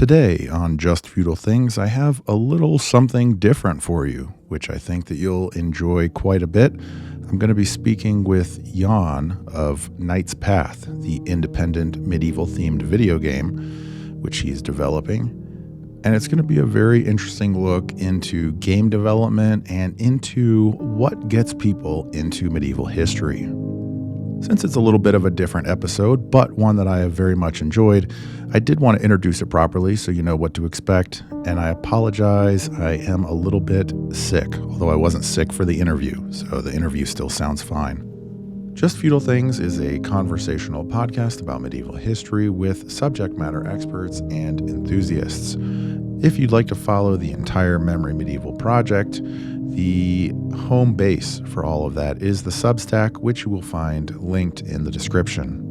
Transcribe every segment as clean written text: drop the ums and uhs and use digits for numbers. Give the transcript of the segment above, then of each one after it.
Today on Just Feudal Things, I have a little something different for you, which I think that you'll enjoy quite a bit. I'm going to be speaking with Jan of Knight's Path, the independent medieval-themed video game, which he's developing. And it's going to be a very interesting look into game development and into what gets people into medieval history. Since it's a little bit of a different episode, but one that I have very much enjoyed, I did want to introduce it properly so you know what to expect. And I apologize, I am a little bit sick, although I wasn't sick for the interview, so the interview still sounds fine. Just Feudal Things is a conversational podcast about medieval history with subject matter experts and enthusiasts. If you'd like to follow the entire Memory Medieval project, the home base for all of that is the Substack, which you will find linked in the description.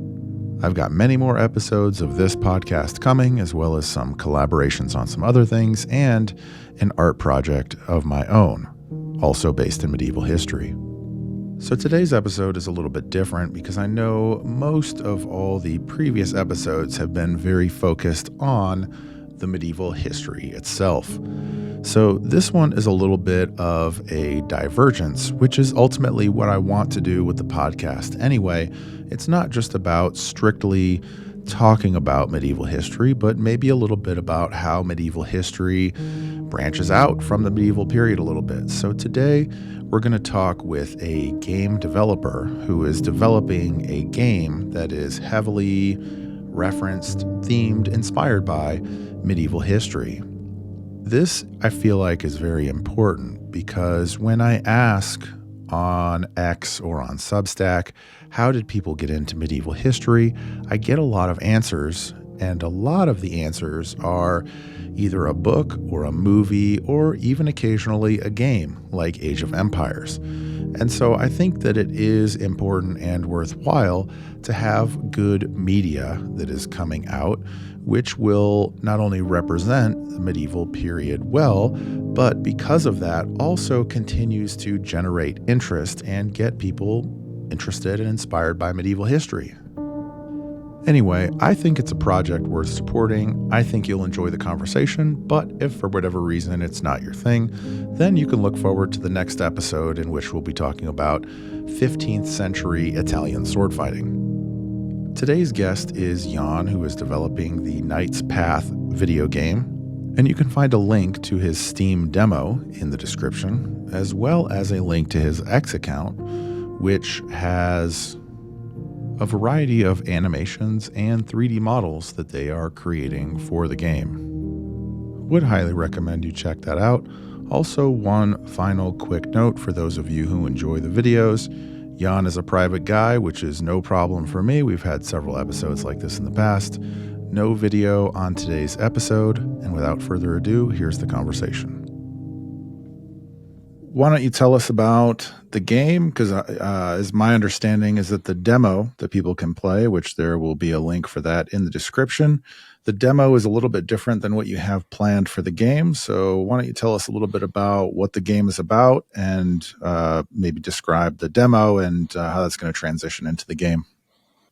I've got many more episodes of this podcast coming, as well as some collaborations on some other things, and an art project of my own, also based in medieval history. So today's episode is a little bit different because I know most of all the previous episodes have been very focused on the medieval history itself. So this one is a little bit of a divergence, which is ultimately what I want to do with the podcast anyway. It's not just about strictly talking about medieval history, but maybe a little bit about how medieval history branches out from the medieval period a little bit. So today we're going to talk with a game developer who is developing a game that is heavily referenced, themed, inspired by medieval history. This, I feel like, is very important because when I ask on X or on Substack, how did people get into medieval history, I get a lot of answers, and a lot of the answers are either a book or a movie or even occasionally a game like Age of Empires. And so I think that it is important and worthwhile to have good media that is coming out, which will not only represent the medieval period well, but because of that also continues to generate interest and get people interested and inspired by medieval history. Anyway, I think it's a project worth supporting. I think you'll enjoy the conversation, but if for whatever reason it's not your thing, then you can look forward to the next episode in which we'll be talking about 15th century Italian sword fighting. Today's guest is Jan, who is developing the Knight's Path video game, and you can find a link to his Steam demo in the description, as well as a link to his X account, which has a variety of animations and 3D models that they are creating for the game. Would highly recommend you check that out. Also, one final quick note for those of you who enjoy the videos. Jan is a private guy, which is no problem for me. We've had several episodes like this in the past. No video on today's episode, and without further ado, here's the conversation. Why don't you tell us about the game? Because as my understanding is that the demo that people can play, which there will be a link for that in the description, the demo is a little bit different than what you have planned for the game. So why don't you tell us a little bit about what the game is about and maybe describe the demo and how that's going to transition into the game.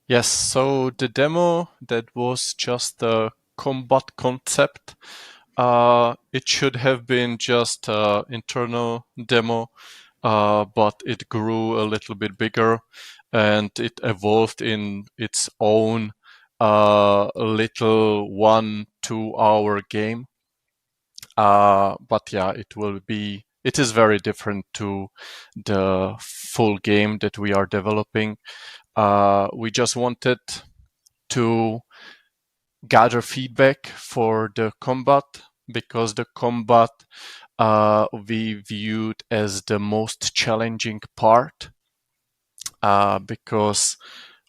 Yes, so the demo, that was just a combat concept. It should have been just an internal demo, but it grew a little bit bigger and it evolved in its own little 1-2 hour game. But yeah, it is very different to the full game that we are developing. We just wanted to gather feedback for the combat, because the combat we viewed as the most challenging part, because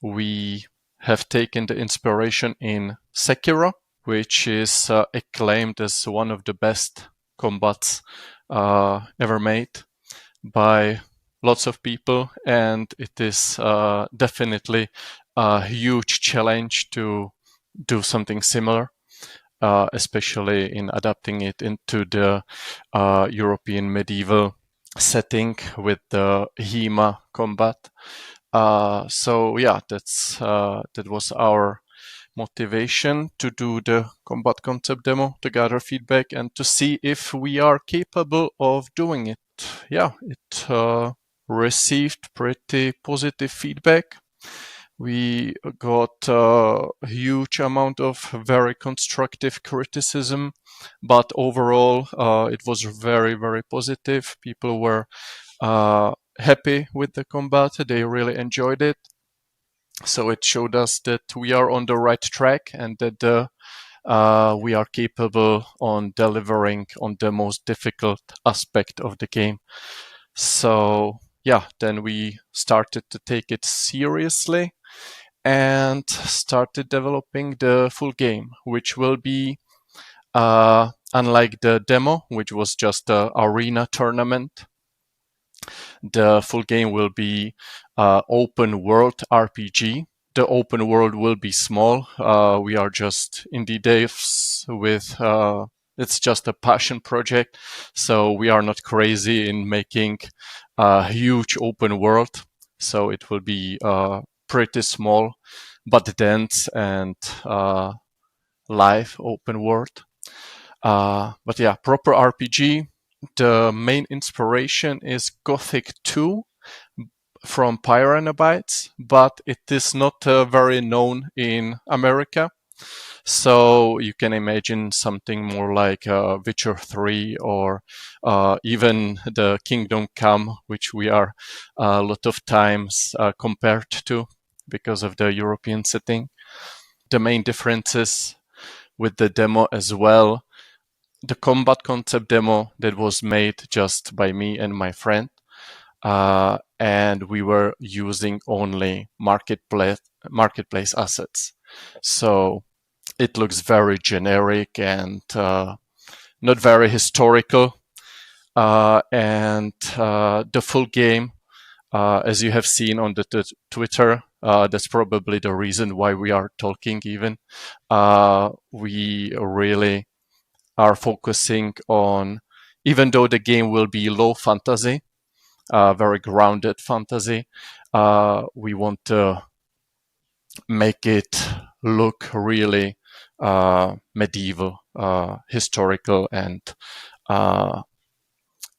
we have taken the inspiration in Sekiro, which is acclaimed as one of the best combats ever made by lots of people, and it is definitely a huge challenge to do something similar, especially in adapting it into the European medieval setting with the HEMA combat. So yeah, that was our motivation to do the combat concept demo, to gather feedback, and to see if we are capable of doing it. Yeah, it received pretty positive feedback. We got a huge amount of very constructive criticism, but overall, it was very, very positive. People were happy with the combat. They really enjoyed it. So it showed us that we are on the right track and that we are capable on delivering on the most difficult aspect of the game. So yeah, then we started to take it seriously and started developing the full game, which will be unlike the demo, which was just an arena tournament. The full game will be open world RPG. The open world will be small. We are just indie devs with it's just a passion project, so we are not crazy in making a huge open world. So it will be pretty small, but dense and live open world. But yeah, proper RPG. The main inspiration is Gothic 2 from Pyranobytes, but it is not very known in America. So you can imagine something more like Witcher 3 or even the Kingdom Come, which we are a lot of times compared to because of the European setting. The main differences with the demo as well, the combat concept demo that was made just by me and my friend, and we were using only marketplace assets. So it looks very generic and not very historical. And the full game, as you have seen on the Twitter, that's probably the reason why we are talking even. We really are focusing on, even though the game will be low fantasy, very grounded fantasy, we want to make it look really medieval, historical, and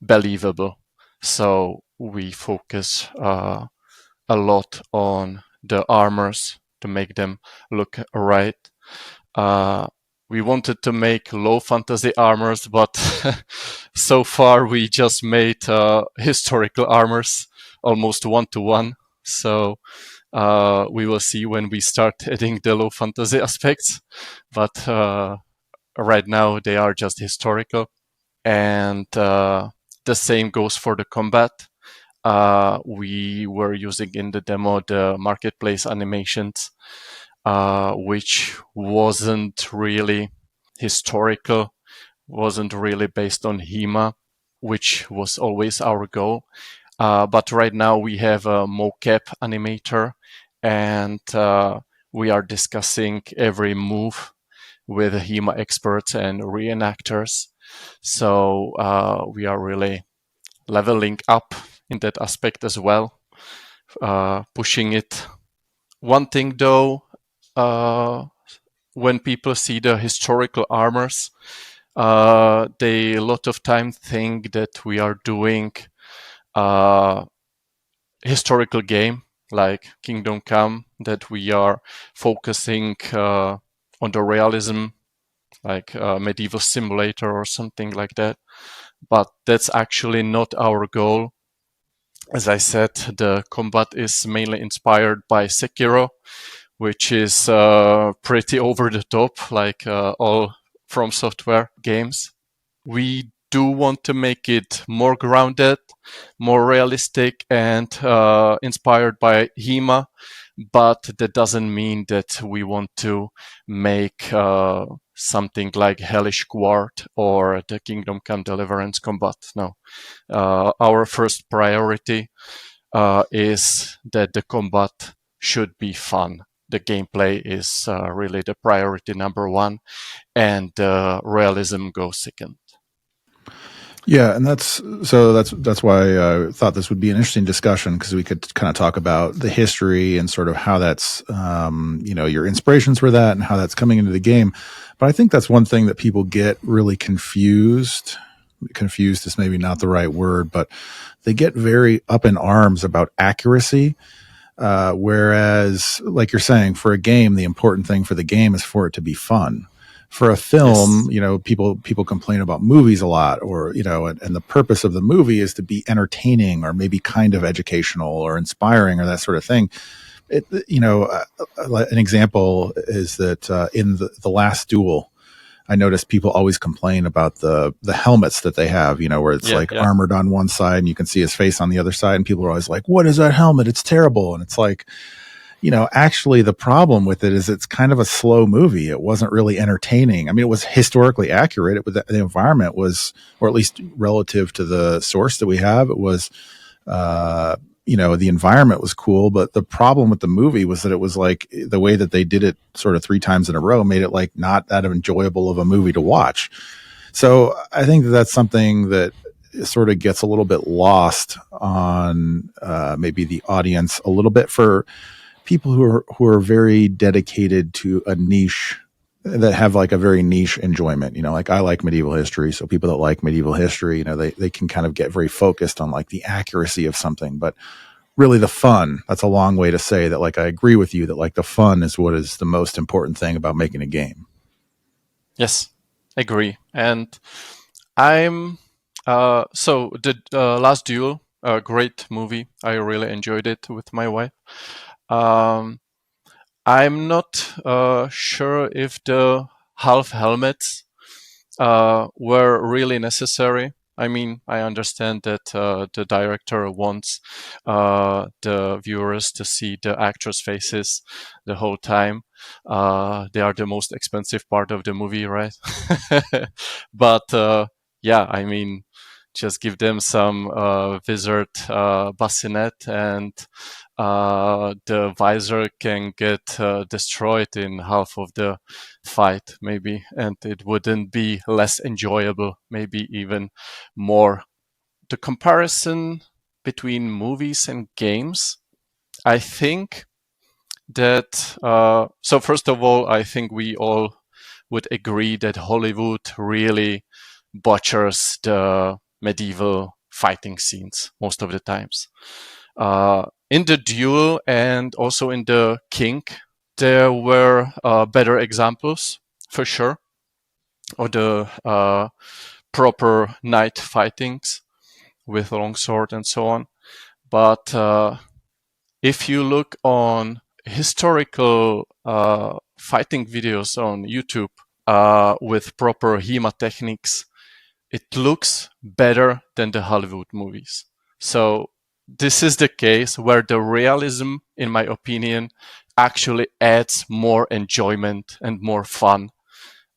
believable. So we focus a lot on the armors to make them look right. We wanted to make low fantasy armors, but so far we just made historical armors almost one-to-one. So we will see when we start adding the low fantasy aspects. But right now they are just historical. And the same goes for the combat. We were using in the demo the marketplace animations, which wasn't really historical, wasn't really based on HEMA, which was always our goal. But right now we have a mocap animator, and we are discussing every move with HEMA experts and reenactors. So we are really leveling up in that aspect as well, pushing it. One thing though, when people see the historical armors, they a lot of time think that we are doing a historical game like Kingdom Come, that we are focusing on the realism, like medieval simulator or something like that. But that's actually not our goal. As I said, the combat is mainly inspired by Sekiro, which is pretty over the top, like all From Software games. We do want to make it more grounded, more realistic, and inspired by HEMA, but that doesn't mean that we want to make something like Hellish Guard or the Kingdom Come Deliverance combat. No. Our first priority is that the combat should be fun. The gameplay is really the priority number one, and realism goes second. Yeah, and that's why I thought this would be an interesting discussion, because we could kind of talk about the history and sort of how that's your inspirations for that and how that's coming into the game. But I think that's one thing that people get really confused. Confused is maybe not the right word, but they get very up in arms about accuracy. Whereas, like you're saying, for a game, the important thing for the game is for it to be fun. For a film, Yes. people complain about movies a lot, or and the purpose of the movie is to be entertaining or maybe kind of educational or inspiring or that sort of thing. An example is that in the last duel, I noticed people always complain about the helmets that they have, where it's Yeah, like yeah. armored on one side and you can see his face on the other side, and people are always like, "What is that helmet? It's terrible." And it's like, actually the problem with it is it's kind of a slow movie. It wasn't really entertaining. I mean, it was historically accurate. The environment was, or at least relative to the source that we have, it was, the environment was cool. But the problem with the movie was that it was like the way that they did it sort of three times in a row made it like not that enjoyable of a movie to watch. So I think that that's something that sort of gets a little bit lost on maybe the audience a little bit, for people who are very dedicated to a niche, that have like a very niche enjoyment. Like I like medieval history, so people that like medieval history, they can kind of get very focused on like the accuracy of something, but really the fun, that's a long way to say that, like, I agree with you that like the fun is what is the most important thing about making a game. Yes, agree. And I'm so the Last Duel, a great movie. I really enjoyed it with my wife. Um, I'm not sure if the half helmets were really necessary. I mean, I understand that the director wants the viewers to see the actors' faces the whole time. They are the most expensive part of the movie, right? But yeah, I mean, just give them some wizard bassinet, and the visor can get destroyed in half of the fight, maybe, and it wouldn't be less enjoyable, maybe even more. The comparison between movies and games, I think that, so first of all, I think we all would agree that Hollywood really butchers the medieval fighting scenes most of the times. In the Duel and also in the King, there were better examples for sure, or the proper knight fightings with longsword and so on. But if you look on historical fighting videos on YouTube with proper HEMA techniques, it looks better than the Hollywood movies. So this is the case where the realism, in my opinion, actually adds more enjoyment and more fun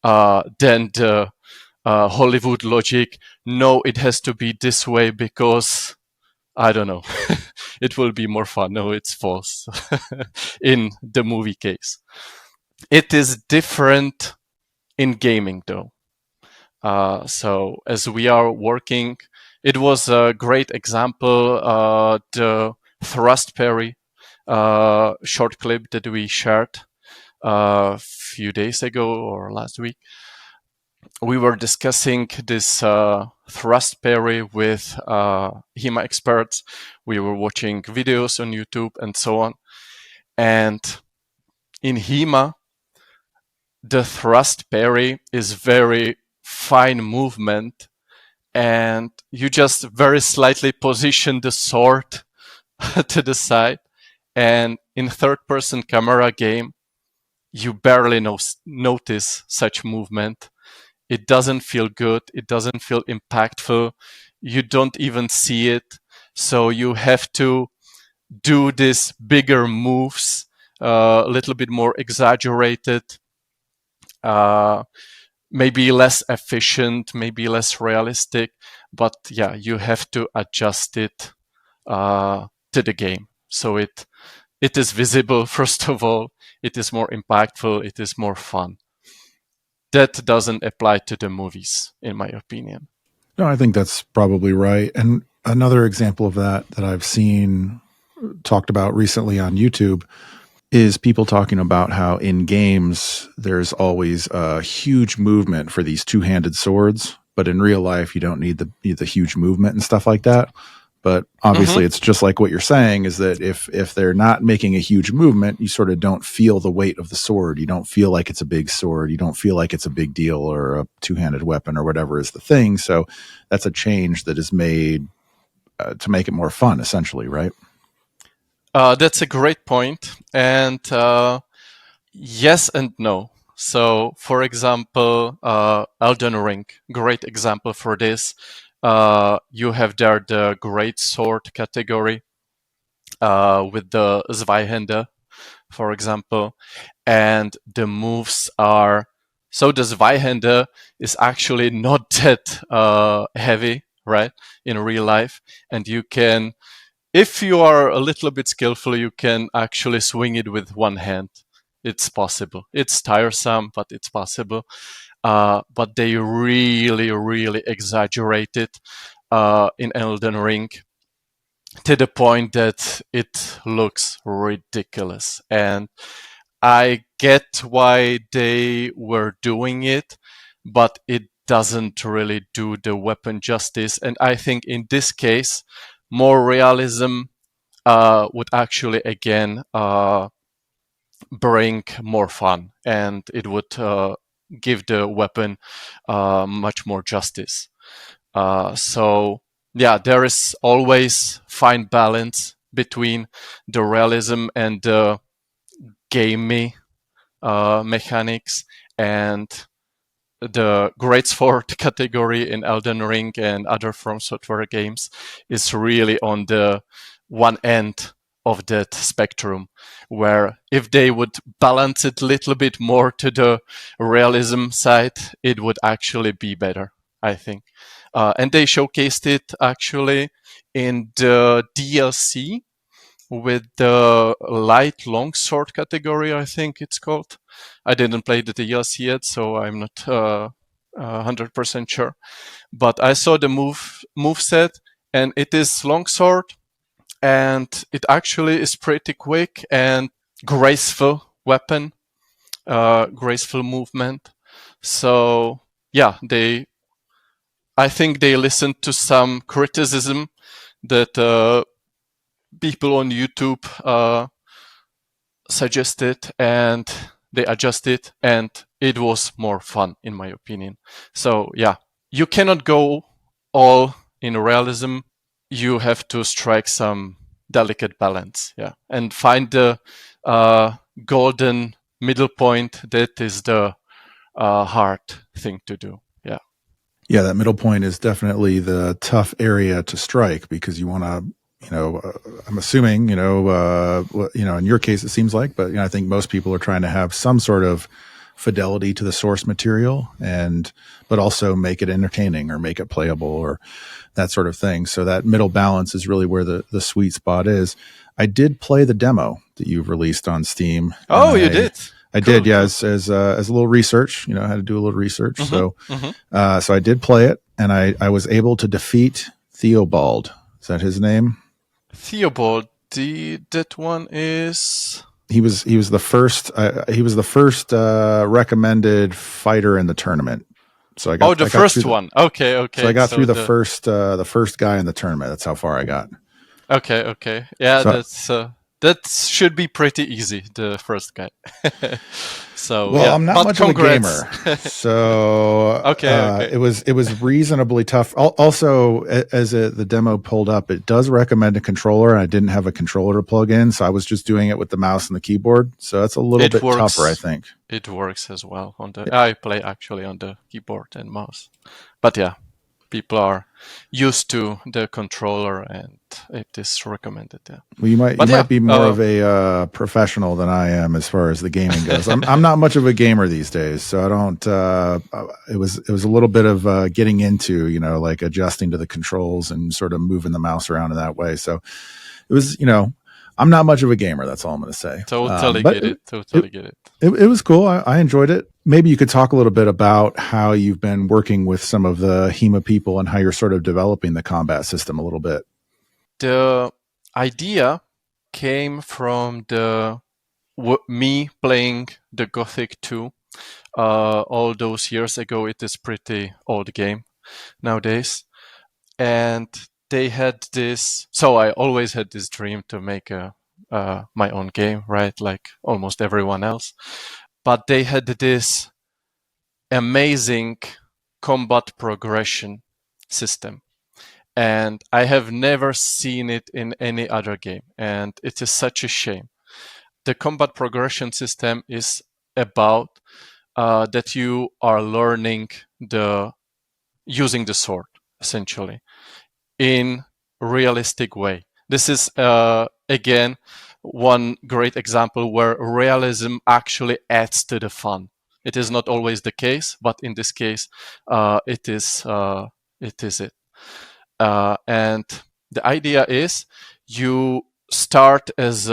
than the Hollywood logic. No, it has to be this way because I don't know. It will be more fun. No, it's false. In the movie case, it is different in gaming though. So as we are working, it was a great example. The thrust parry short clip that we shared a few days ago or last week. We were discussing this thrust parry with HEMA experts. We were watching videos on YouTube and so on. And in HEMA, the thrust parry is very fine movement, and you just very slightly position the sword to the side. And in third-person camera game, you barely notice such movement. It doesn't feel good. It doesn't feel impactful. You don't even see it. So you have to do these bigger moves, a little bit more exaggerated, uh, maybe less efficient, maybe less realistic. But yeah, you have to adjust it to the game. So it is visible, first of all. It is more impactful. It is more fun. That doesn't apply to the movies, in my opinion. No, I think that's probably right. And another example of that I've seen talked about recently on YouTube is people talking about how in games there's always a huge movement for these two-handed swords, but in real life you don't need the huge movement and stuff like that. But obviously Mm-hmm. it's just like what you're saying is that if they're not making a huge movement, you sort of don't feel the weight of the sword. You don't feel like it's a big sword. You don't feel like it's a big deal or a two-handed weapon or whatever is the thing. So that's a change that is made to make it more fun, essentially, right? That's a great point. And yes and no. So, for example, Elden Ring, great example for this. You have there the great sword category with the Zweihände, for example, and the moves are so the Zweihände is actually not that heavy, right, in real life, and you can, if you are a little bit skillful, you can actually swing it with one hand. It's possible. It's tiresome, but it's possible. But they really, really exaggerate it in Elden Ring to the point that it looks ridiculous. And I get why they were doing it, but it doesn't really do the weapon justice. And I think in this case, more realism would actually again bring more fun, and it would give the weapon much more justice. So yeah, there is always fine balance between the realism and the gamey mechanics, and the great sword category in Elden Ring and other From Software games is really on the one end of that spectrum, where if they would balance it a little bit more to the realism side, it would actually be better, I think. And they showcased it actually in the DLC with the light longsword category, I think it's called. I didn't play the DLC yet, so I'm not 100% sure. But I saw the move set, and it is longsword, and it actually is pretty quick and graceful weapon, graceful movement. So yeah, I think they listened to some criticism that people on YouTube suggested, and they adjusted, and it was more fun in my opinion. So yeah, you cannot go all in realism. You have to strike some delicate balance, yeah, and find the golden middle point. That is the hard thing to do. Yeah. Yeah, that middle point is definitely the tough area to strike because you want to, I'm assuming, in your case it seems like, but I think most people are trying to have some sort of fidelity to the source material but also make it entertaining or make it playable or that sort of thing. So that middle balance is really where the sweet spot is. I did play the demo that you've released on Steam. Oh, you did? I Cool, did, yeah. cool. As a little research, I had to do a little research. Mm-hmm. So I did play it, and I was able to defeat Theobald. Is that his name? Theobald, that one is. He was the first. He was the first recommended fighter in the tournament. So I got the first one. Okay. So I got through the first guy in the tournament. That's how far I got. Okay. Yeah, So, that should be pretty easy. The first guy. So well, yeah, I'm not but much congrats. of a gamer, so Okay. it was reasonably tough. Also, as the demo pulled up, it does recommend a controller, and I didn't have a controller to plug in, so I was just doing it with the mouse and the keyboard. So that's a little bit tougher, I think. It works as well on the. I play actually on the keyboard and mouse, but yeah, people are used to the controller, and it is recommended. Yeah. Well, you might be more of a professional than I am as far as the gaming goes. I'm not much of a gamer these days, so I don't. It was a little bit of getting into like adjusting to the controls and sort of moving the mouse around in that way. So it was I'm not much of a gamer. That's all I'm going to say. Totally get it. It was cool. I enjoyed it. Maybe you could talk a little bit about how you've been working with some of the HEMA people and how you're sort of developing the combat system a little bit. The idea came from me playing the Gothic 2 all those years ago. It is pretty old game nowadays. And they had this, so I always had this dream to make my own game, right? Like almost everyone else. But they had this amazing combat progression system. And I have never seen it in any other game. And it is such a shame. The combat progression system is about that you are learning using the sword, essentially, in realistic way. This is again one great example where realism actually adds to the fun. It is not always the case, but in this case, it is it. And the idea is you start as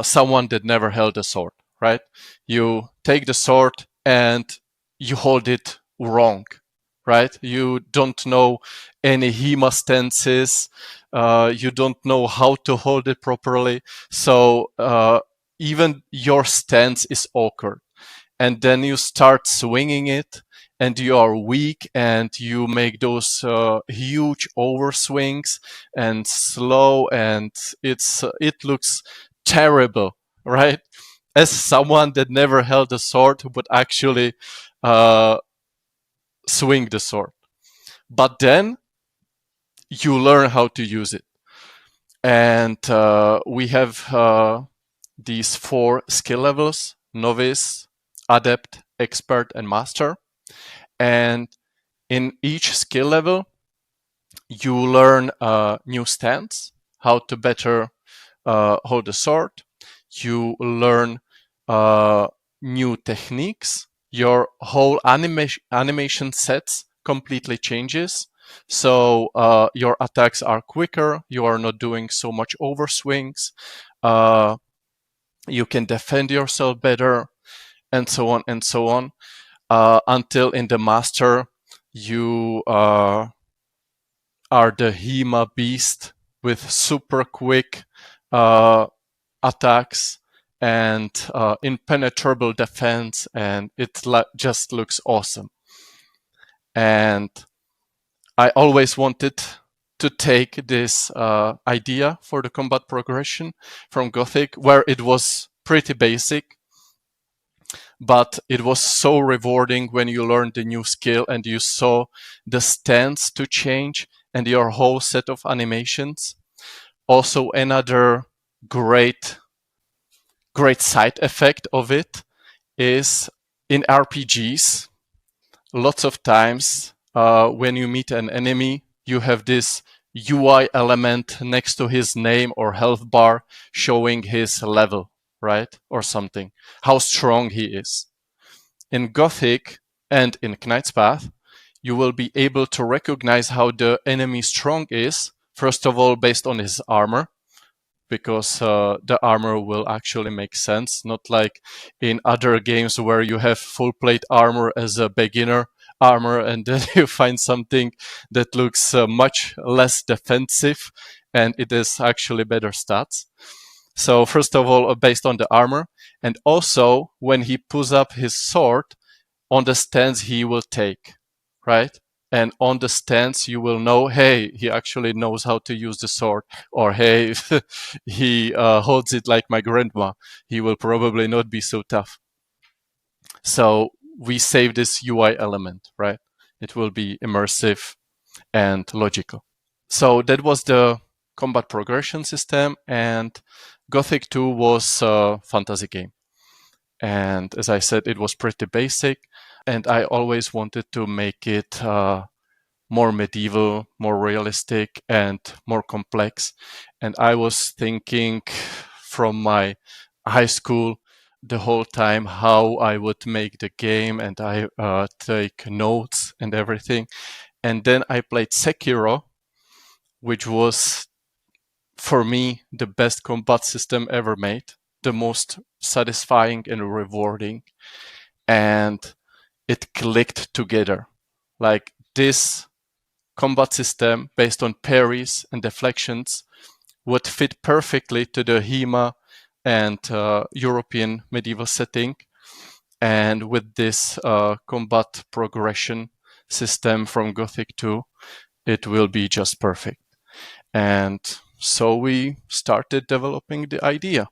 someone that never held a sword, right? You take the sword and you hold it wrong, right? You don't know any HEMA stances. You don't know how to hold it properly. So even your stance is awkward. And then you start swinging it and you are weak and you make those huge overswings and slow, and it looks terrible, right? As someone that never held a sword would actually uh, swing the sword. But then you learn how to use it. And we have these 4 skill levels: novice, adept, expert, and master. And in each skill level, you learn a new stance, how to better hold the sword. You learn new techniques. Your whole animation sets completely changes. So your attacks are quicker. You are not doing so much overswings. You can defend yourself better, and so on and so on. Until in the master, you are the HEMA beast with super quick attacks and impenetrable defense, and it just looks awesome. And I always wanted to take this idea for the combat progression from Gothic, where it was pretty basic, but it was so rewarding when you learned the new skill and you saw the stance to change and your whole set of animations. Also, another great side effect of it is in RPGs, lots of times when you meet an enemy, you have this UI element next to his name or health bar showing his level, right? Or something, how strong he is. In Gothic and in Knight's Path, you will be able to recognize how the enemy strong is, first of all, based on his armor, because the armor will actually make sense, not like in other games where you have full plate armor as a beginner armor and then you find something that looks much less defensive and it is actually better stats. So first of all, based on the armor, and also when he pulls up his sword, on the stance he will take, right? And on the stance, you will know, hey, he actually knows how to use the sword, or hey, he holds it like my grandma. He will probably not be so tough. So we save this UI element, right? It will be immersive and logical. So that was the combat progression system, and Gothic 2 was a fantasy game. And as I said, it was pretty basic, and I always wanted to make it more medieval, more realistic, and more complex. And I was thinking from my high school the whole time how I would make the game, and I take notes and everything. And then I played Sekiro, which was for me the best combat system ever made, the most satisfying and rewarding. and it clicked together. Like this combat system based on parries and deflections would fit perfectly to the HEMA and European medieval setting. And with this combat progression system from Gothic 2, it will be just perfect. And so we started developing the idea.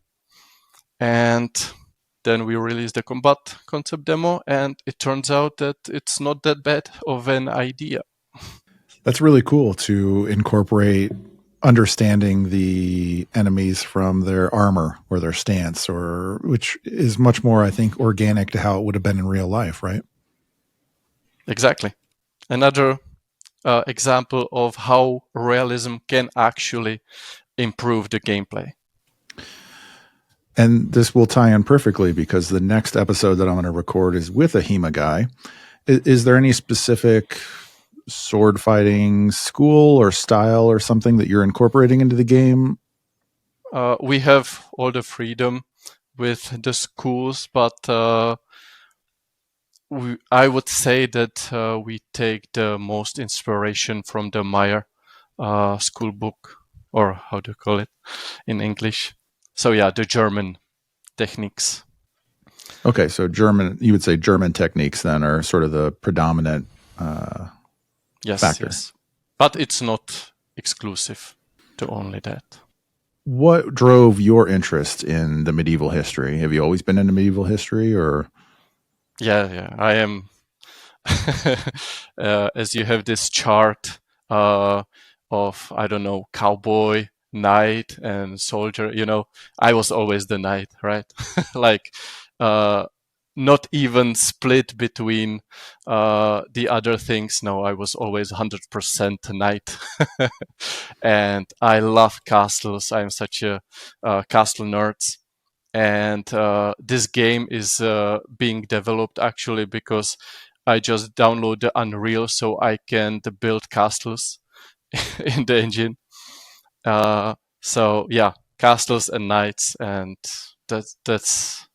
And then we released the combat concept demo, and it turns out that it's not that bad of an idea. That's really cool to incorporate understanding the enemies from their armor or their stance, or which is much more, I think, organic to how it would have been in real life, right? Exactly. Another example of how realism can actually improve the gameplay. And this will tie in perfectly because the next episode that I'm going to record is with a HEMA guy. Is there any specific sword fighting school or style or something that you're incorporating into the game? We have all the freedom with the schools, but I would say that we take the most inspiration from the Meyer school book, or how do you call it in English? So yeah, the German techniques. Okay, so German, you would say German techniques then are sort of the predominant factor. Yes. But it's not exclusive to only that. What drove your interest in the medieval history? Have you always been into medieval history, or? Yeah, I am. As you have this chart of, I don't know, cowboy, knight, and soldier, I was always the knight, right? Like, not even split between the other things. No, I was always 100% knight. And I love castles. I'm such a castle nerd. And this game is being developed actually because I just download the Unreal so I can build castles in the engine. So yeah, castles and knights, and that's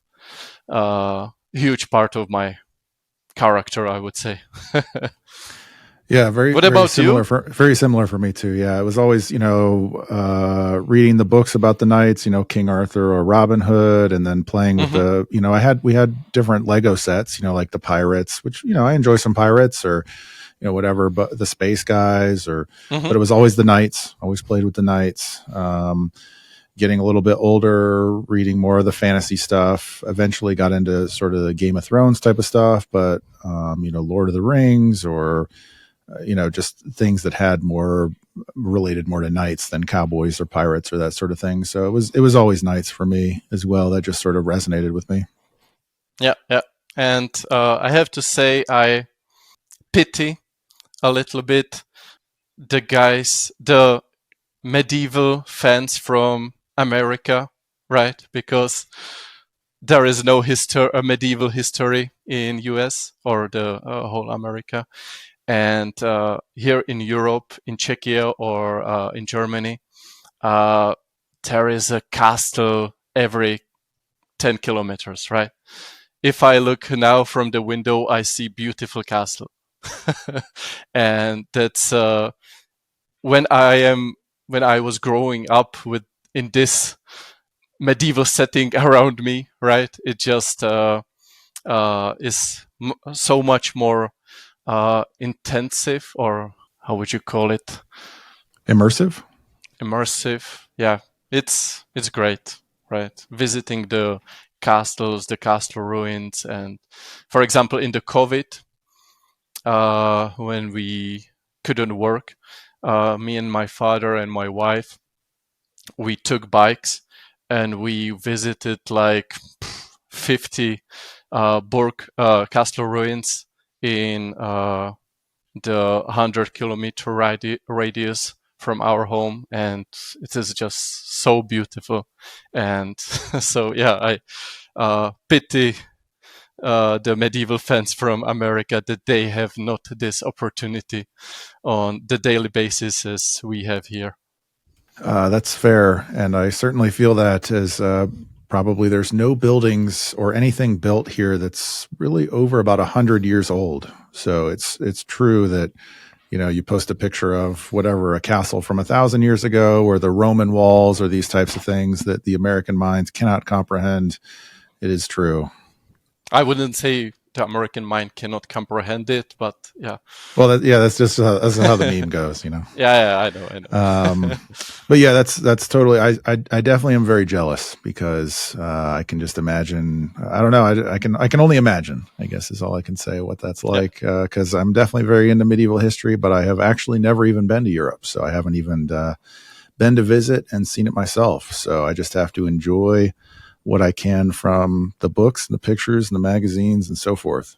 a huge part of my character, I would say. Yeah, very What very about similar you? for me too. Yeah, it was always reading the books about the knights, King Arthur or Robin Hood, and then playing with the we had different Lego sets, like the pirates, which I enjoy some pirates or whatever, but the space guys but it was always the knights. Always played with the knights. Getting a little bit older, reading more of the fantasy stuff. Eventually got into sort of the Game of Thrones type of stuff, but Lord of the Rings or just things that had more related more to knights than cowboys or pirates or that sort of thing. So it was always knights for me as well. That just sort of resonated with me. Yeah. And I have to say, I pity a little bit the medieval fans from America, right? Because there is no medieval history in US or the whole America. And here in Europe, in Czechia or in Germany, there is a castle every 10 kilometers, right? If I look now from the window, I see beautiful castle. And that's when I was growing up in this medieval setting around me, right? It just is so much more intensive, or how would you call it? Immersive. Immersive. Yeah, it's great, right? Visiting the castles, the castle ruins, and for example, in the COVID, when we couldn't work, me and my father and my wife, we took bikes and we visited like 50 castle ruins in the 100-kilometer radius from our home, and it is just so beautiful. And so yeah, I pity the medieval fans from America that they have not this opportunity on the daily basis as we have here. That's fair, and I certainly feel that as probably there's no buildings or anything built here that's really over about 100 years old. So it's true that, you post a picture of whatever, a castle from 1,000 years ago, or the Roman walls, or these types of things that the American minds cannot comprehend. It is true. I wouldn't say the American mind cannot comprehend it, but yeah. Well, that's just that's how the meme goes, Yeah, I know. But yeah, that's totally. I definitely am very jealous because I can just imagine. I don't know. I can only imagine, I guess, is all I can say what that's like. Because I'm definitely very into medieval history, but I have actually never even been to Europe, so I haven't even been to visit and seen it myself. So I just have to enjoy what I can from the books and the pictures and the magazines and so forth.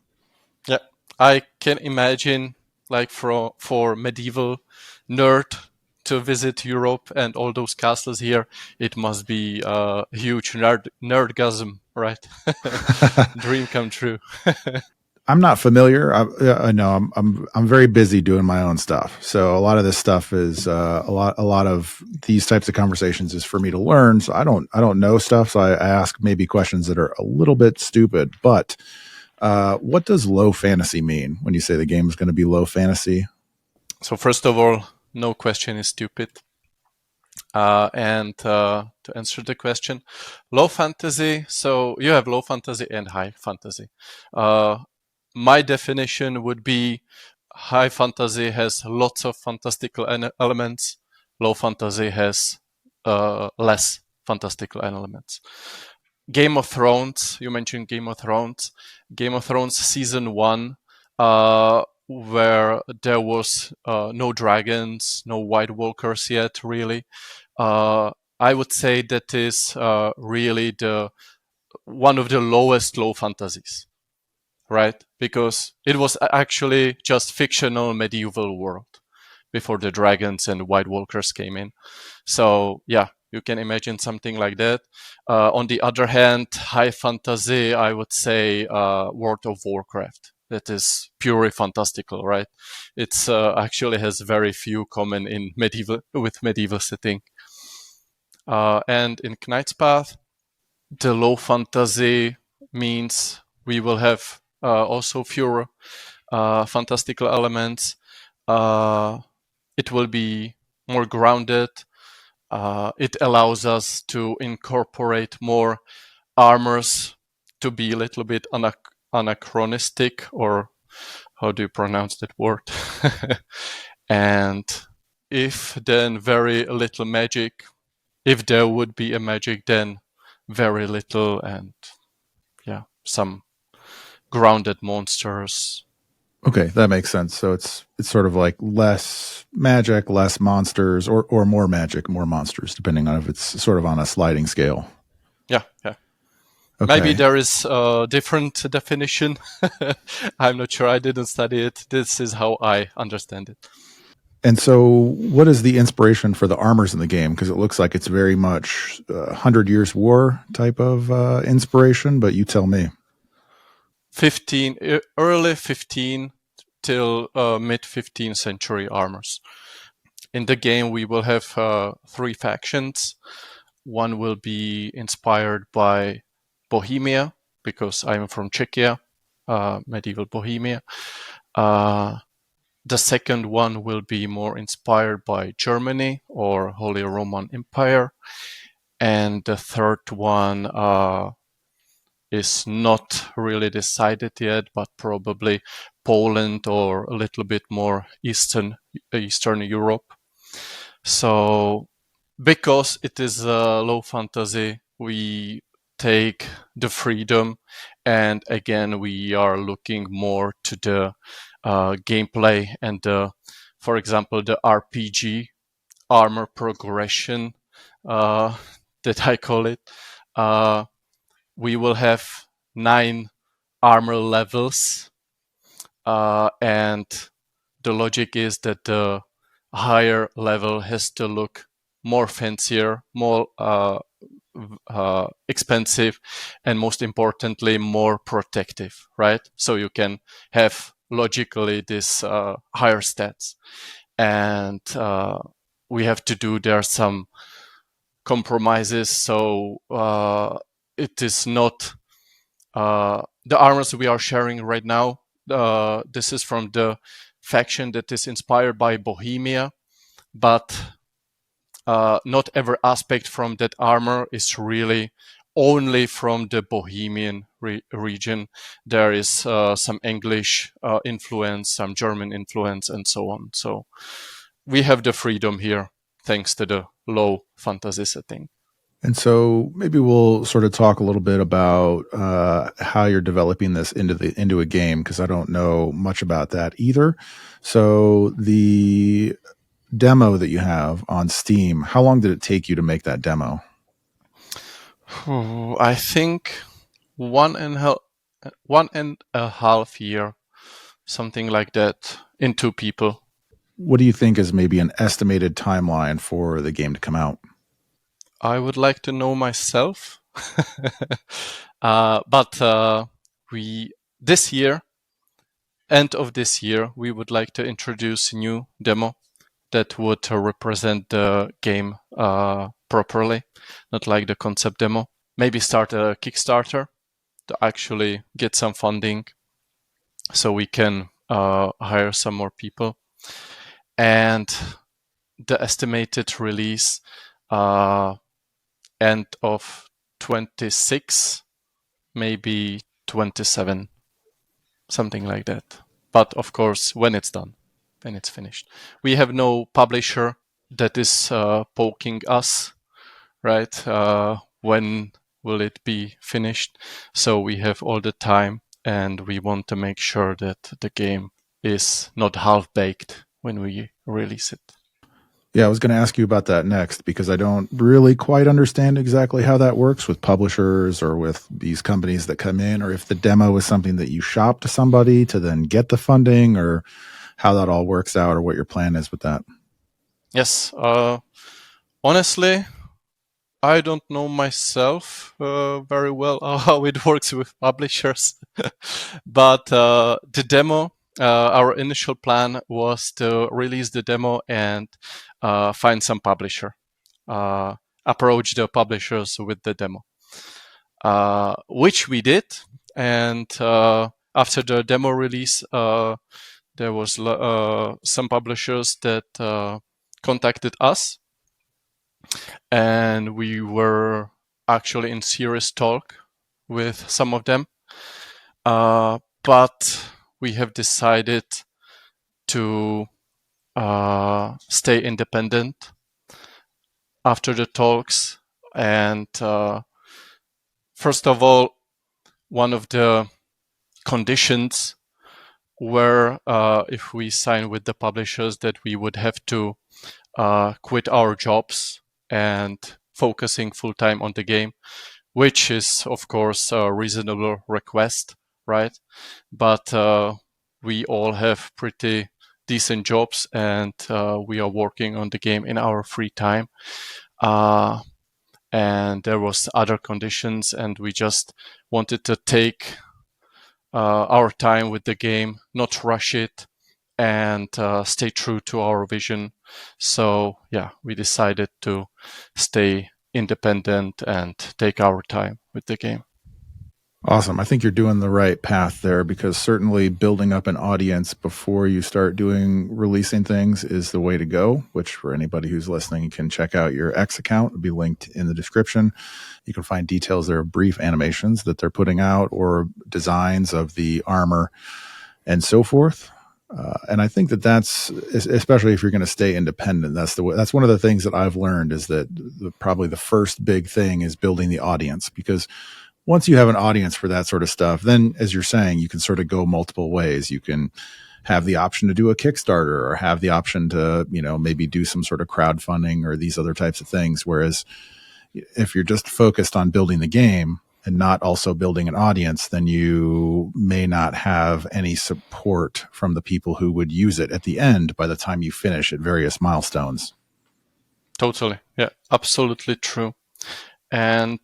Yeah, I can imagine, like for medieval nerd to visit Europe and all those castles here, it must be a huge nerdgasm, right? Dream come true. I'm not familiar. I know I'm very busy doing my own stuff. So a lot of this stuff is a lot of these types of conversations is for me to learn. So I don't know stuff. So I ask maybe questions that are a little bit stupid. But what does low fantasy mean when you say the game is going to be low fantasy? So first of all, no question is stupid. And to answer the question, low fantasy. So you have low fantasy and high fantasy. My definition would be high fantasy has lots of fantastical elements. Low fantasy has less fantastical elements. Game of Thrones, you mentioned Game of Thrones. Game of Thrones season 1, where there was no dragons, no White Walkers yet, really. I would say that is really the one of the lowest low fantasies, right? Because it was actually just fictional medieval world before the dragons and White Walkers came in. So yeah, you can imagine something like that. On the other hand, high fantasy, I would say World of Warcraft. That is purely fantastical, right? It's actually has very few common in medieval setting. And in Knight's Path, the low fantasy means we will have also fewer fantastical elements. It will be more grounded. It allows us to incorporate more armors to be a little bit anachronistic, or how do you pronounce that word? And if then very little magic, if there would be a magic, then very little, and yeah, some grounded monsters. Okay, that makes sense. So it's sort of like less magic, less monsters, or more magic, more monsters, depending on if it's sort of on a sliding scale. Yeah. Okay. Maybe there is a different definition. I'm not sure. I didn't study it. This is how I understand it. And so, what is the inspiration for the armors in the game? Because it looks like it's very much 100 Years' War type of inspiration, but you tell me. Early 15 till mid 15th century armors. In the game, we will have 3 factions. One will be inspired by Bohemia, because I'm from Czechia, medieval Bohemia. The second one will be more inspired by Germany or Holy Roman Empire. And the third one is not really decided yet, but probably Poland or a little bit more Eastern Europe. So because it is a low fantasy, we take the freedom, and again we are looking more to the gameplay and for example, the RPG armor progression that I call it. We will have 9 armor levels, and the logic is that the higher level has to look more fancier, more expensive, and most importantly, more protective, right? So you can have logically this higher stats. And we have to do there some compromises. So it is not the armors we are sharing right now. This is from the faction that is inspired by Bohemia, but not every aspect from that armor is really only from the Bohemian region. There is some English influence, some German influence, and so on. So we have the freedom here thanks to the low fantasy setting. And so maybe we'll sort of talk a little bit about how you're developing this into a game, because I don't know much about that either. So the demo that you have on Steam, how long did it take you to make that demo? I think 1.5 year, something like that, in 2 people. What do you think is maybe an estimated timeline for the game to come out? I would like to know myself. But we this year, end of this year, we would like to introduce a new demo that would represent the game properly, not like the concept demo. Maybe start a Kickstarter to actually get some funding so we can hire some more people. And the estimated release end of 26, maybe 27, something like that. But of course, when it's done, when it's finished. We have no publisher that is poking us, right? When will it be finished? So we have all the time, and we want to make sure that the game is not half-baked when we release it. Yeah, I was going to ask you about that next, because I don't really quite understand exactly how that works with publishers or with these companies that come in, or if the demo is something that you shop to somebody to then get the funding, or how that all works out, or what your plan is with that. Yes, honestly, I don't know myself very well how it works with publishers, but the demo, our initial plan was to release the demo and find some publisher, approach the publishers with the demo, which we did. And after the demo release, there was some publishers that contacted us, and we were actually in serious talk with some of them. But we have decided to stay independent after the talks. And first of all, one of the conditions were if we sign with the publishers that we would have to quit our jobs and focusing full time on the game, which is of course a reasonable request, right? But we all have pretty decent jobs, and we are working on the game in our free time. And there was other conditions, and we just wanted to take our time with the game, not rush it, and stay true to our vision. So yeah, we decided to stay independent and take our time with the game. Awesome. I think you're doing the right path there, because certainly building up an audience before you start releasing things is the way to go, which for anybody who's listening, you can check out your X account. It'll be linked in the description. You can find details there of brief animations that they're putting out, or designs of the armor and so forth. And I think that's, especially if you're going to stay independent, that's one of the things that I've learned, is that probably the first big thing is building the audience, because once you have an audience for that sort of stuff, then, as you're saying, you can sort of go multiple ways. You can have the option to do a Kickstarter, or have the option to, maybe do some sort of crowdfunding or these other types of things. Whereas if you're just focused on building the game and not also building an audience, then you may not have any support from the people who would use it at the end by the time you finish at various milestones. Totally. Yeah, absolutely true. And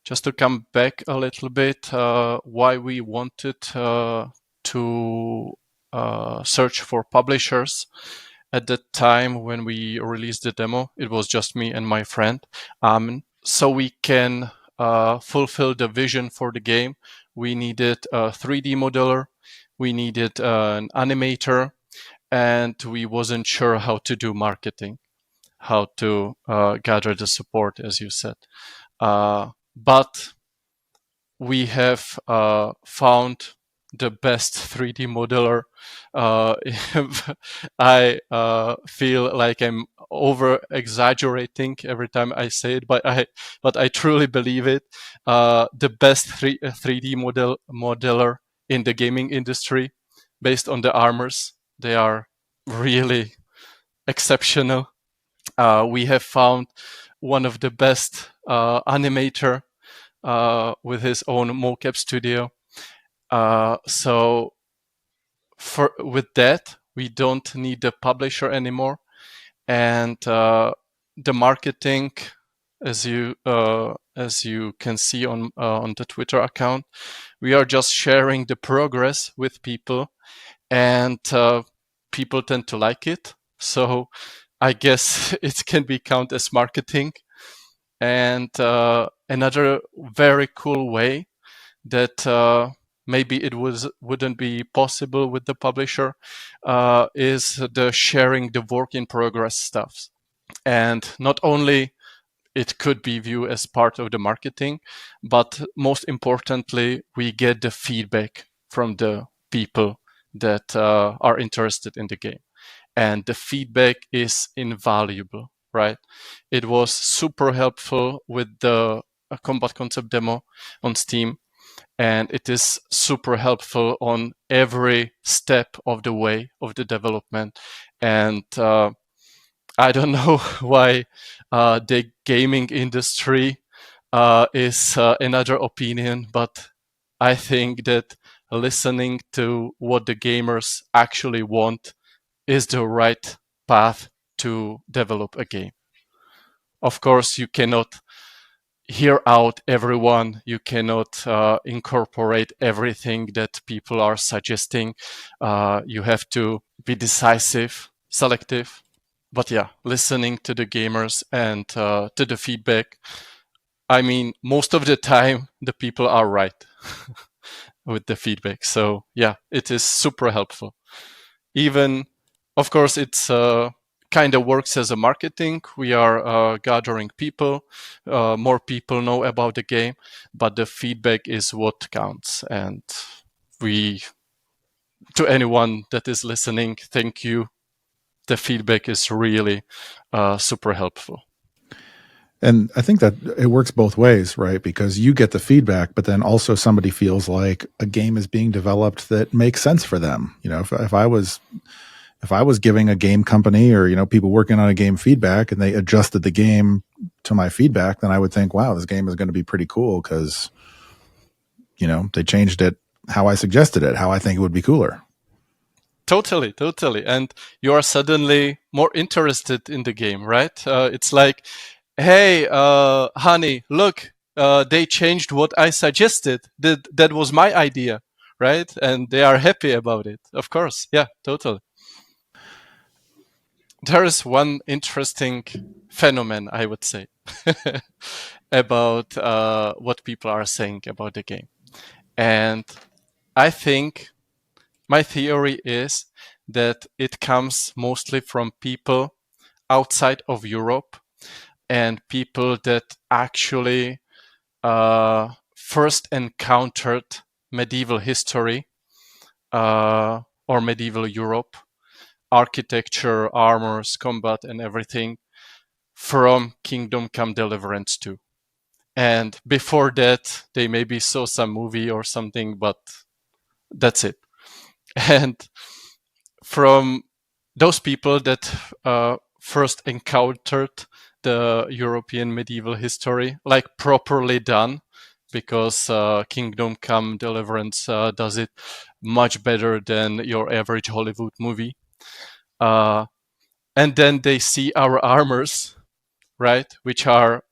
just to come back a little bit, why we wanted to search for publishers. At the time when we released the demo, it was just me and my friend. So we can fulfill the vision for the game, we needed a 3D modeler, we needed an animator, and we wasn't sure how to do marketing, how to gather the support, as you said. But we have found the best 3D modeler. I feel like I'm over exaggerating every time I say it, but I truly believe it. The best 3D modeler in the gaming industry, based on the armors, they are really exceptional. We have found one of the best animator with his own mocap studio. So with that, we don't need the publisher anymore, and the marketing, as you can see on the Twitter account, we are just sharing the progress with people, and people tend to like it. So I guess it can be counted as marketing. And another very cool way that maybe it wouldn't be possible with the publisher is the sharing the work in progress stuff. And not only it could be viewed as part of the marketing, but most importantly, we get the feedback from the people that are interested in the game. And the feedback is invaluable, right? It was super helpful with the combat concept demo on Steam, and it is super helpful on every step of the way of the development. And I don't know why the gaming industry is another opinion, but I think that listening to what the gamers actually want is the right path to develop a game. Of course, you cannot hear out everyone. You cannot incorporate everything that people are suggesting. You have to be decisive, selective. But yeah, listening to the gamers and to the feedback. I mean, most of the time, the people are right with the feedback. So yeah, it is super helpful. Even, of course, it's kind of works as a marketing. We are gathering people. More people know about the game, but the feedback is what counts. And we, to anyone that is listening, thank you. The feedback is really super helpful. And I think that it works both ways, right? Because you get the feedback, but then also somebody feels like a game is being developed that makes sense for them. You know, if I was giving a game company or, you know, people working on a game feedback and they adjusted the game to my feedback, then I would think, wow, this game is going to be pretty cool because, you know, they changed it how I suggested it, how I think it would be cooler. Totally. And you are suddenly more interested in the game, right? It's like, hey, honey, look, they changed what I suggested. That was my idea, right? And they are happy about it. Of course. Yeah, totally. There is one interesting phenomenon, I would say, about what people are saying about the game. And I think my theory is that it comes mostly from people outside of Europe and people that actually first encountered medieval history or medieval Europe, architecture, armors, combat, and everything from Kingdom Come Deliverance 2. And before that, they maybe saw some movie or something, but that's it. And from those people that first encountered the European medieval history, like properly done, because Kingdom Come Deliverance does it much better than your average Hollywood movie. And then they see our armors, right, which are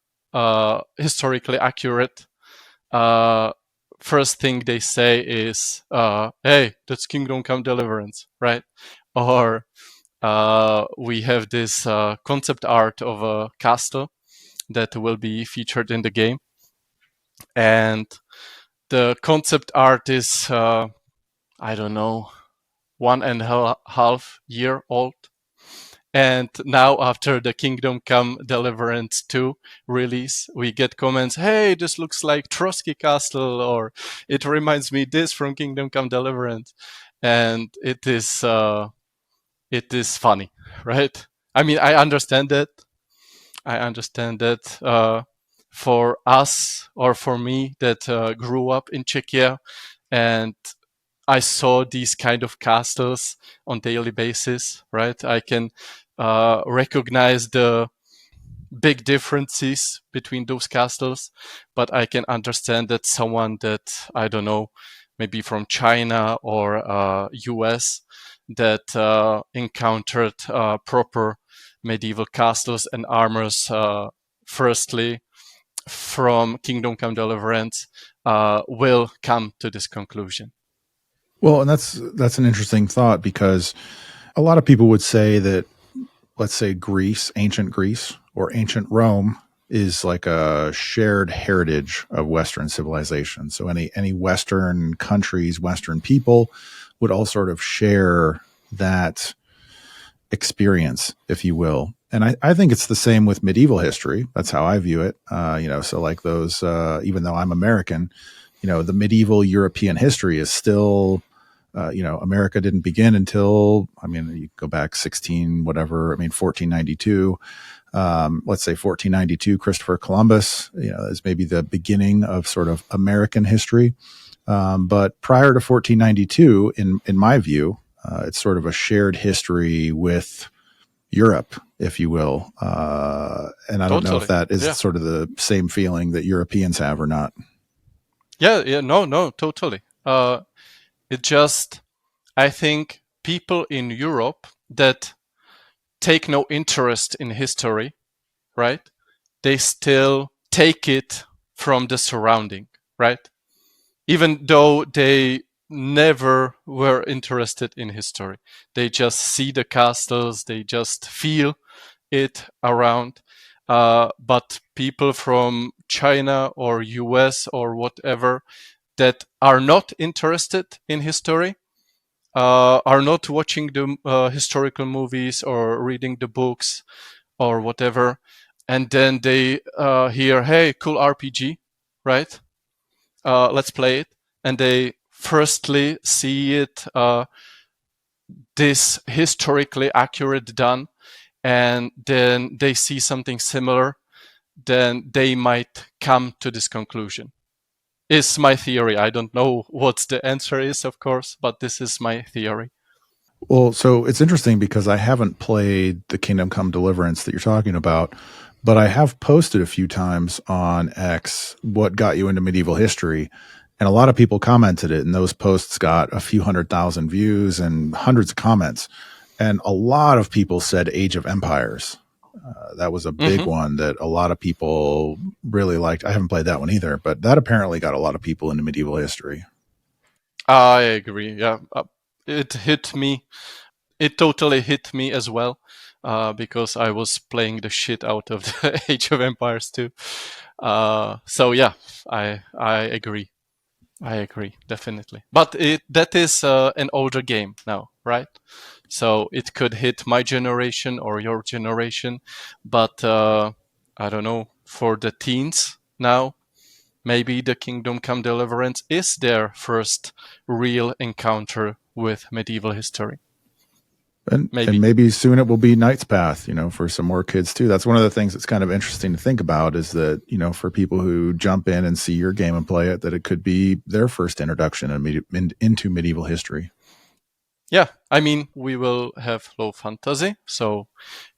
historically accurate. First thing they say is, hey, that's Kingdom Come Deliverance, right? Or we have this concept art of a castle that will be featured in the game. And the concept art is, I don't know, 1.5 year old. And now after the Kingdom Come Deliverance 2 release, we get comments, hey, this looks like Trotsky Castle, or it reminds me this from Kingdom Come Deliverance. And it is funny, right? I mean, I understand that. For us, or for me, that grew up in Czechia, and I saw these kind of castles on daily basis, right? I can recognize the big differences between those castles, but I can understand that someone that, I don't know, maybe from China or US, that encountered proper medieval castles and armors, firstly from Kingdom Come Deliverance, will come to this conclusion. Well, and that's an interesting thought, because a lot of people would say that, let's say, Greece, ancient Greece or ancient Rome, is like a shared heritage of Western civilization. So any Western countries, Western people would all sort of share that experience, if you will. And I think it's the same with medieval history. That's how I view it. So like those, even though I'm American, the medieval European history is still, America didn't begin until, you go back 1492. Let's say 1492, Christopher Columbus, is maybe the beginning of sort of American history. But prior to 1492, in my view, it's sort of a shared history with Europe, if you will. And I don't know if that is sort of the same feeling that Europeans have or not. No, totally. It just, I think people in Europe that take no interest in history, right? They still take it from the surrounding, right? Even though they never were interested in history. They just see the castles, they just feel it around. But people from China or US or whatever that are not interested in history, are not watching the historical movies or reading the books or whatever, and then they hear, hey, cool RPG, right? Let's play it. And they firstly see it, this historically accurate done, and then they see something similar, then they might come to this conclusion. Is my theory. I don't know what the answer is, of course, but this is my theory. Well, so it's interesting because I haven't played the Kingdom Come Deliverance that you're talking about, but I have posted a few times on X what got you into medieval history. And a lot of people commented it, and those posts got a few 100,000 views and hundreds of comments. And a lot of people said Age of Empires. That was a big one that a lot of people really liked. I haven't played that one either, but that apparently got a lot of people into medieval history. I agree. Yeah, it hit me. It totally hit me as well, because I was playing the shit out of the Age of Empires too. So yeah, I agree. I agree, definitely. But that is an older game now, right? So it could hit my generation or your generation, but I don't know, for the teens now, maybe the Kingdom Come Deliverance is their first real encounter with medieval history. And maybe soon it will be Knight's Path, for some more kids too. That's one of the things that's kind of interesting to think about, is that, for people who jump in and see your game and play it, that it could be their first introduction into medieval history. Yeah, I mean, we will have low fantasy, so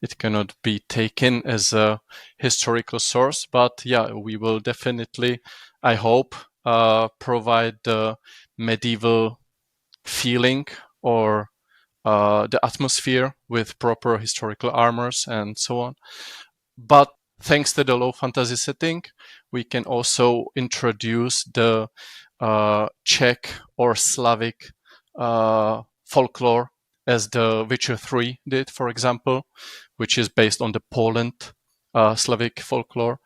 it cannot be taken as a historical source. But yeah, we will definitely, I hope, provide the medieval feeling, or the atmosphere, with proper historical armors and so on. But thanks to the low fantasy setting, we can also introduce the Czech or Slavic folklore, as the Witcher 3 did, for example, which is based on the Poland Slavic folklore.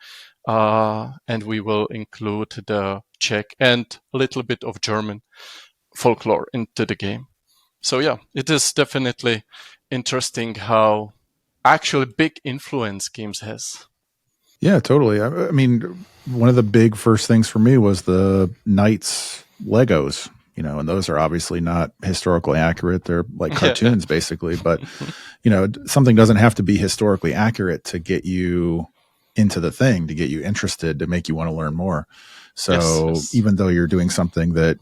and we will include the Czech and a little bit of German folklore into the game. So yeah, it is definitely interesting how actually big influence games has. Yeah, totally. I mean, one of the big first things for me was the Knights Legos, and those are obviously not historically accurate. They're like cartoons, basically. But, something doesn't have to be historically accurate to get you into the thing, to get you interested, to make you want to learn more. So Yes. even though you're doing something that,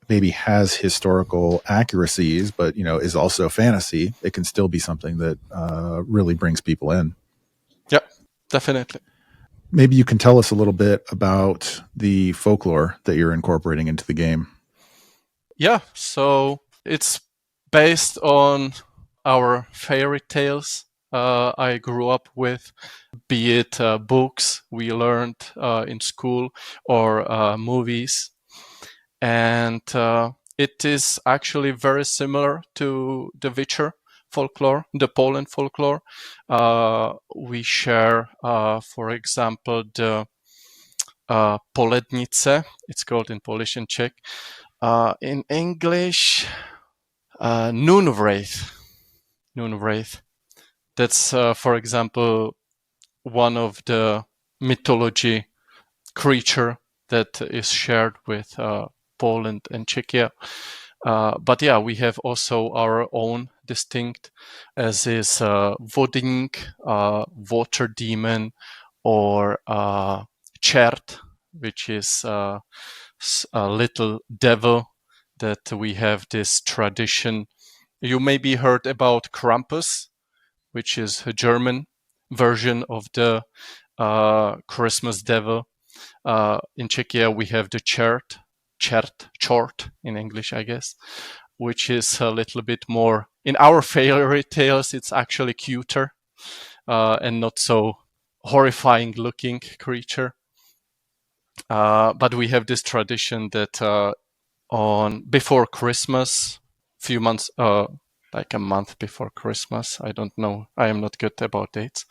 maybe has historical accuracies, but, is also fantasy, it can still be something that really brings people in. Yeah, definitely. Maybe you can tell us a little bit about the folklore that you're incorporating into the game. Yeah, so it's based on our fairy tales I grew up with, be it books we learned in school or movies. And it is actually very similar to the Witcher folklore, the Poland folklore. We share, for example, the Polednice, it's called in Polish and Czech. In English, Noonwraith. Noonwraith. That's, for example, one of the mythology creature that is shared with Poland and Czechia. But yeah, we have also our own distinct, as is Voding, water demon, or Chert, which is a little devil. That we have this tradition. You maybe heard about Krampus, which is a German version of the Christmas devil. In Czechia, we have the chort in English, I guess, which is a little bit more, in our fairy tales, it's actually cuter and not so horrifying looking creature. But we have this tradition that on before Christmas, few months, like a month before Christmas, I don't know, I am not good about dates.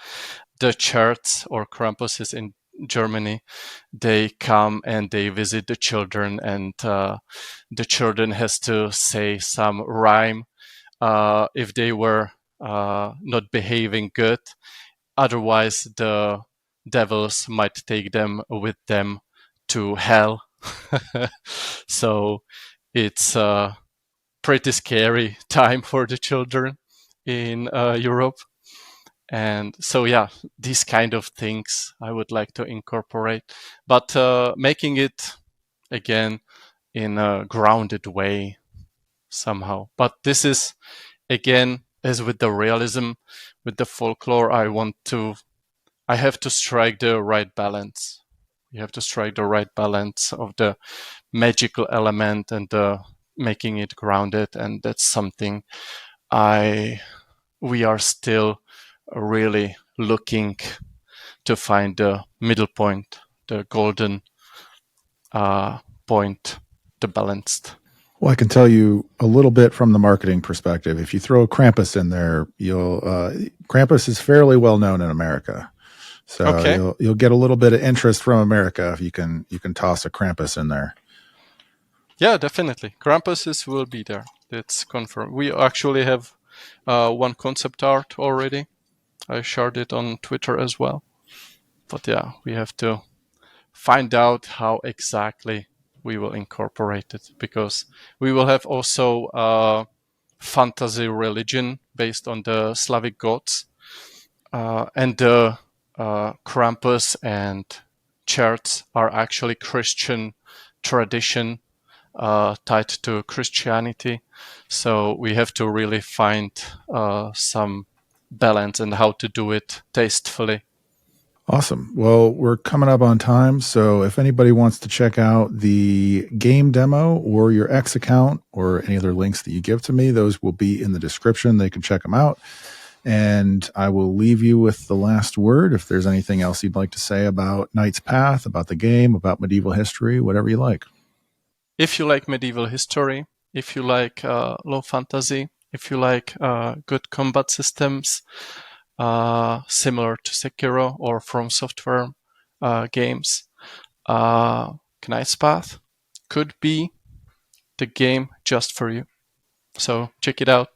The Charts or Krampuses in Germany, they come and they visit the children, and the children has to say some rhyme if they were not behaving good. Otherwise, the devils might take them with them to hell. So it's a pretty scary time for the children in Europe. And so, yeah, these kind of things I would like to incorporate, but making it again in a grounded way somehow. But this is again, as with the realism, with the folklore, I have to strike the right balance. You have to strike the right balance of the magical element and making it grounded, and that's something we are still really looking to find the middle point, the golden point, the balanced. Well, I can tell you a little bit from the marketing perspective. If you throw Krampus in there, Krampus is fairly well known in America, so Okay. you'll get a little bit of interest from America if you can toss a Krampus in there. Yeah, definitely. Krampuses will be there. It's confirmed. We actually have one concept art already. I shared it on Twitter as well. But yeah, we have to find out how exactly we will incorporate it, because we will have also a fantasy religion based on the Slavic gods. And the Krampus and Cherts are actually Christian tradition tied to Christianity. So we have to really find some balance and how to do it tastefully. Awesome. Well, we're coming up on time, so if anybody wants to check out the game demo or your X account or any other links that you give to me, those will be in the description. They can check them out. And I will leave you with the last word. If there's anything else you'd like to say about Knight's Path, about the game, about medieval history, whatever you like. If you like medieval history, if you like low fantasy, if you like good combat systems, similar to Sekiro or From Software, games, Knight's Path could be the game just for you. So check it out.